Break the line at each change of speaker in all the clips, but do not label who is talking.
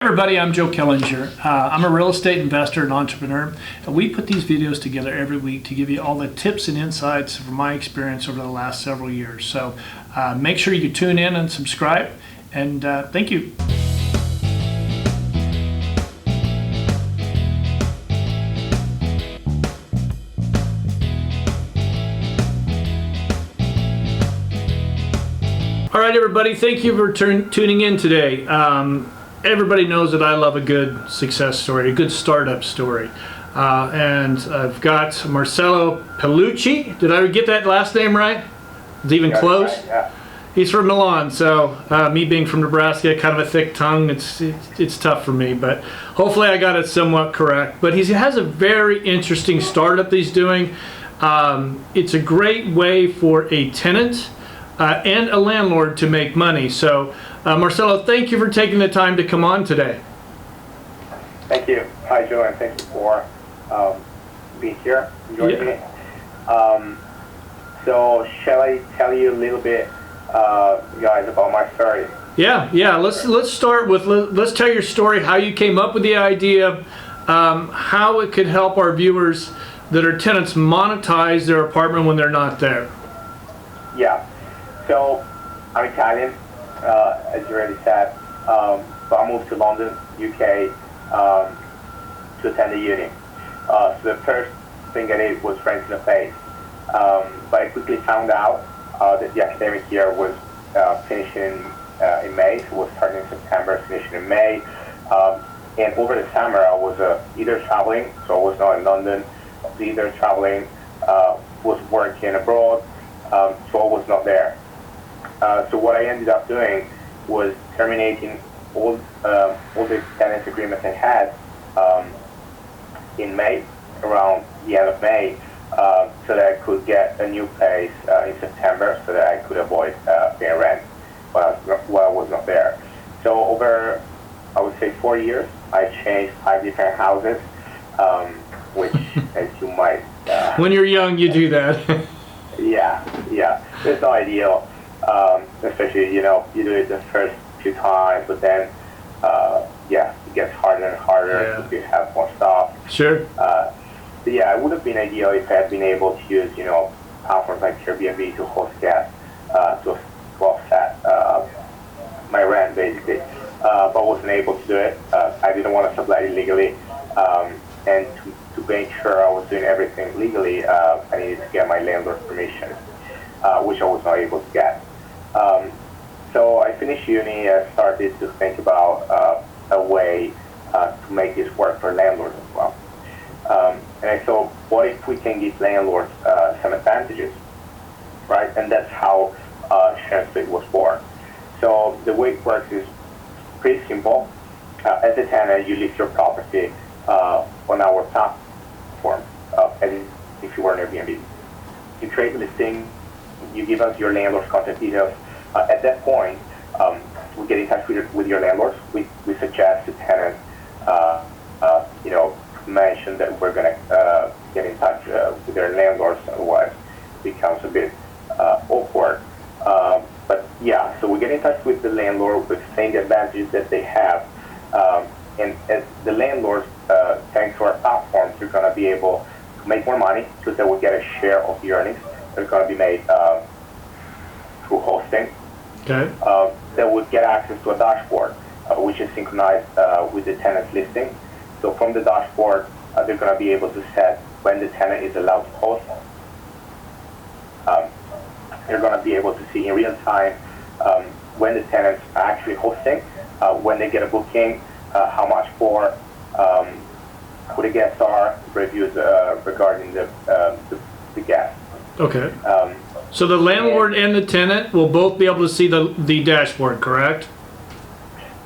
Everybody, I'm Joe Killinger. I'm a real estate investor and entrepreneur, and we put these videos together every week to give you all the tips and insights from my experience over the last several years. So make sure you tune in and subscribe, and thank you. All right, everybody, thank you for tuning in today. Everybody knows that I love a good success story, a good startup story. And I've got Marcello Pelucci. Did I get that last name right? Is it even close?
Right, yeah.
He's from Milan, so me being from Nebraska, kind of a thick tongue, it's tough for me, but hopefully I got it somewhat correct. But he has a very interesting startup that he's doing. It's a great way for a tenant and a landlord to make money. So Marcello, thank you for taking the time to come on today.
Thank you. Hi, Joe, and thank you for being here, joining me. So shall I tell you a little bit, guys, about my story?
Yeah. Let's start with let's tell your story, how you came up with the idea, how it could help our viewers that are tenants monetize their apartment when they're not there.
Yeah. So I'm Italian, as you already said. So I moved to London, UK, to attend the uni. So the first thing I did was renting a place. But I quickly found out that the academic year was finishing in May. So it was starting in September, finishing in May. And over the summer, I was either traveling, so I was not in London, I was either traveling, was working abroad, so I was not there. So what I ended up doing was terminating all the tenant agreements I had in May, around the end of May, so that I could get a new place in September, so that I could avoid paying rent while I was not there. So over, I would say, 4 years, I changed 5 different houses, which, as you might...
when you're young, you do that.
Yeah. It's not ideal. Especially, you do it the first few times, but then, it gets harder and harder because you have more stuff.
Sure.
It would have been ideal if I had been able to use, platforms like Airbnb to host guests, to offset my rent, basically. But I wasn't able to do it. I didn't want to sublet it legally, and to make sure I was doing everything legally, I needed to get my landlord's permission, which I was not able to get. So I finished uni. I started to think about a way to make this work for landlords as well. And I thought, what if we can give landlords some advantages, right? And that's how Sharensplit was born. So the way it works is pretty simple. As a tenant, you list your property on our platform, as if you were an Airbnb. You create a listing. You give us your landlord's contact details. At that point, we get in touch with your landlords. We suggest to tenants, mention that we're going to get in touch with their landlords, otherwise it becomes a bit awkward. So we get in touch with the landlord, we explain the advantages that they have, and as the landlords, thanks to our platforms, they're going to be able to make more money because they will get a share of the earnings. They're going to be made through hosting.
Okay.
They would get access to a dashboard, which is synchronized with the tenant's listing. So from the dashboard, they're going to be able to set when the tenant is allowed to host. They're going to be able to see in real time when the tenants are actually hosting, when they get a booking, how much for, who the guests are, reviews regarding the guests.
Okay. So the landlord and the tenant will both be able to see the dashboard, correct?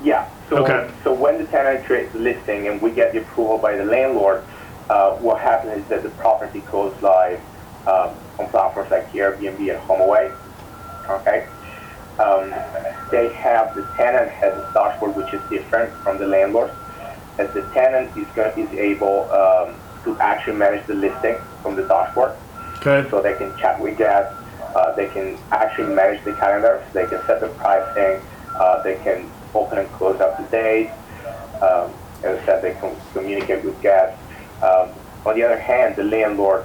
Yeah. So when the tenant creates the listing and we get the approval by the landlord, what happens is that the property goes live on platforms like Airbnb and HomeAway. Okay. The tenant has a dashboard which is different from the landlord, as the tenant is able to actually manage the listing from the dashboard.
Okay.
So they can chat with guests. They can actually manage the calendar. So they can set the pricing. They can open and close up the dates. they can communicate with guests. On the other hand, the landlord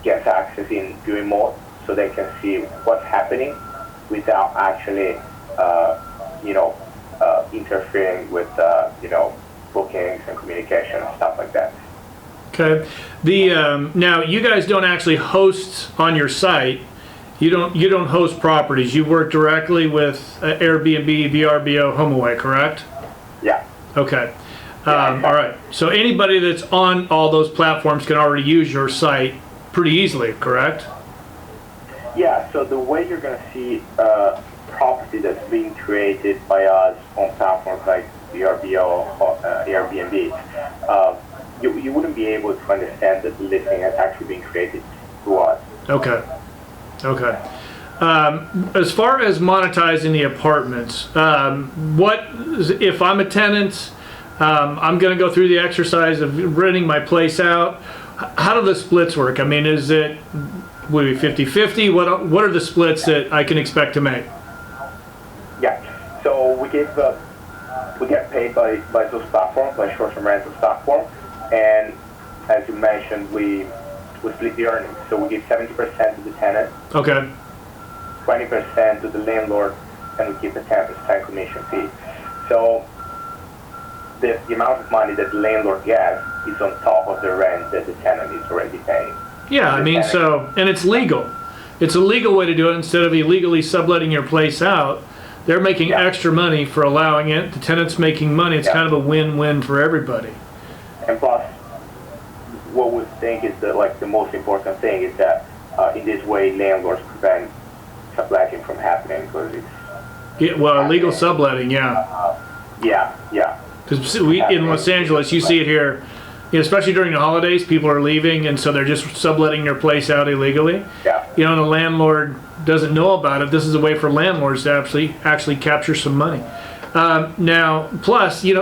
gets access in viewing mode, so they can see what's happening without actually, interfering with, bookings and communication and stuff like that.
Okay. Now you guys don't actually host on your site. You don't host properties. You work directly with Airbnb, VRBO, HomeAway, correct?
Yeah.
Okay.
Yeah,
all right. So anybody that's on all those platforms can already use your site pretty easily, correct?
Yeah. So the way you're going to see property that's being created by us on platforms like VRBO or Airbnb, you wouldn't be able to understand that the listing has actually been created through us.
Okay. Okay. As far as monetizing the apartments, what if I'm a tenant? I'm going to go through the exercise of renting my place out. How do the splits work? I mean, is it would it be 50-50? What are the splits that I can expect to make?
Yeah. So we get paid by those platforms, by short-term rental platforms, and as you mentioned, we split the earnings. So we give 70% to the tenant.
Okay.
20% to the landlord, and we keep a 10% commission fee. So the amount of money that the landlord gets is on top of the rent that the tenant is already paying.
Yeah, I mean, and it's legal. It's a legal way to do it instead of illegally subletting your place out. They're making extra money for allowing it. The tenant's making money. It's kind of a win-win for everybody.
And plus, what we think is the most important thing is that in this way, landlords prevent subletting from happening because it's
illegal subletting, yeah. Because in Los Angeles, you see it here, especially during the holidays, people are leaving, and so they're just subletting their place out illegally.
Yeah.
And the landlord doesn't know about it. This is a way for landlords to actually capture some money. Now, plus, it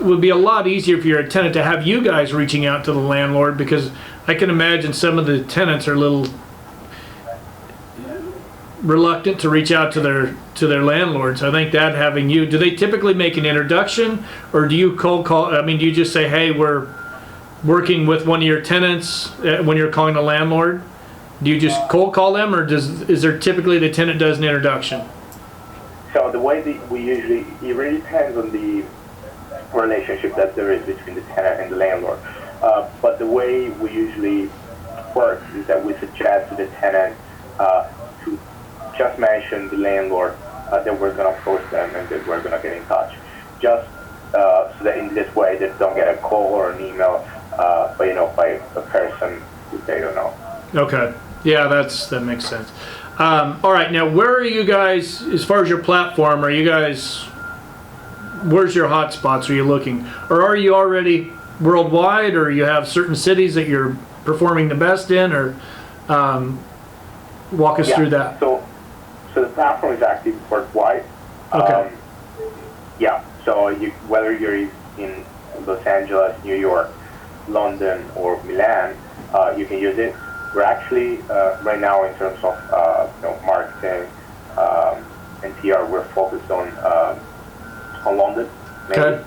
would be a lot easier if you're a tenant to have you guys reaching out to the landlord, because I can imagine some of the tenants are a little reluctant to reach out to their landlords. I think that having you, do they typically make an introduction, or do you cold call? I mean, do you just say, hey, we're working with one of your tenants when you're calling the landlord? Do you just cold call them, or is there typically the tenant does an introduction?
So the way it really depends on the relationship that there is between the tenant and the landlord. But the way we usually work is that we suggest to the tenant to just mention the landlord that we're going to approach them and that we're going to get in touch. Just so that in this way they don't get a call or an email by a person who they don't know.
Okay. Yeah, that makes sense. All right. Now, where are you guys, as far as your platform, where's your hot spots? Are you looking? Or are you already worldwide, or you have certain cities that you're performing the best in, or walk us through that.
So the platform is active worldwide.
Okay.
So whether you're in Los Angeles, New York, London, or Milan, you can use it. We're actually right now, in terms of marketing and PR, we're focused on London, maybe.
Okay.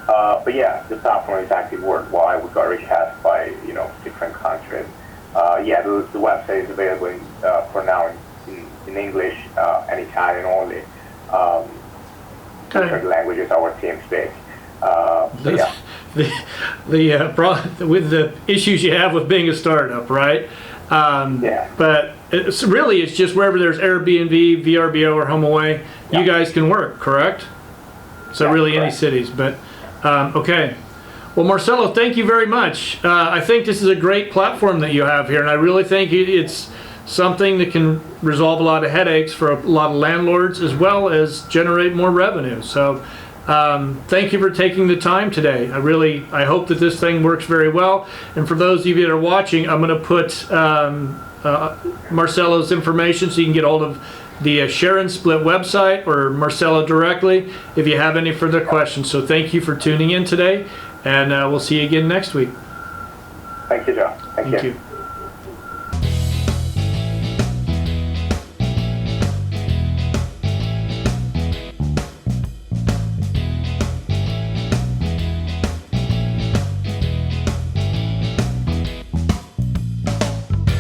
But yeah, the platform is active worldwide. We got requests by different countries. The website is available for now in English and Italian only. Different languages our team speaks.
With the issues you have with being a startup, right? But it's just wherever there's Airbnb, VRBO, or HomeAway, you guys can work, correct? So correct. Any cities, but okay. Well, Marcello, thank you very much. I think this is a great platform that you have here, and I really think it's something that can resolve a lot of headaches for a lot of landlords, as well as generate more revenue. So thank you for taking the time today. I hope that this thing works very well. And for those of you that are watching, I'm going to put Marcello's information so you can get hold of the Sharensplit website or Marcello directly if you have any further questions. So thank you for tuning in today, and we'll see you again next week.
Thank you, John. Thank you.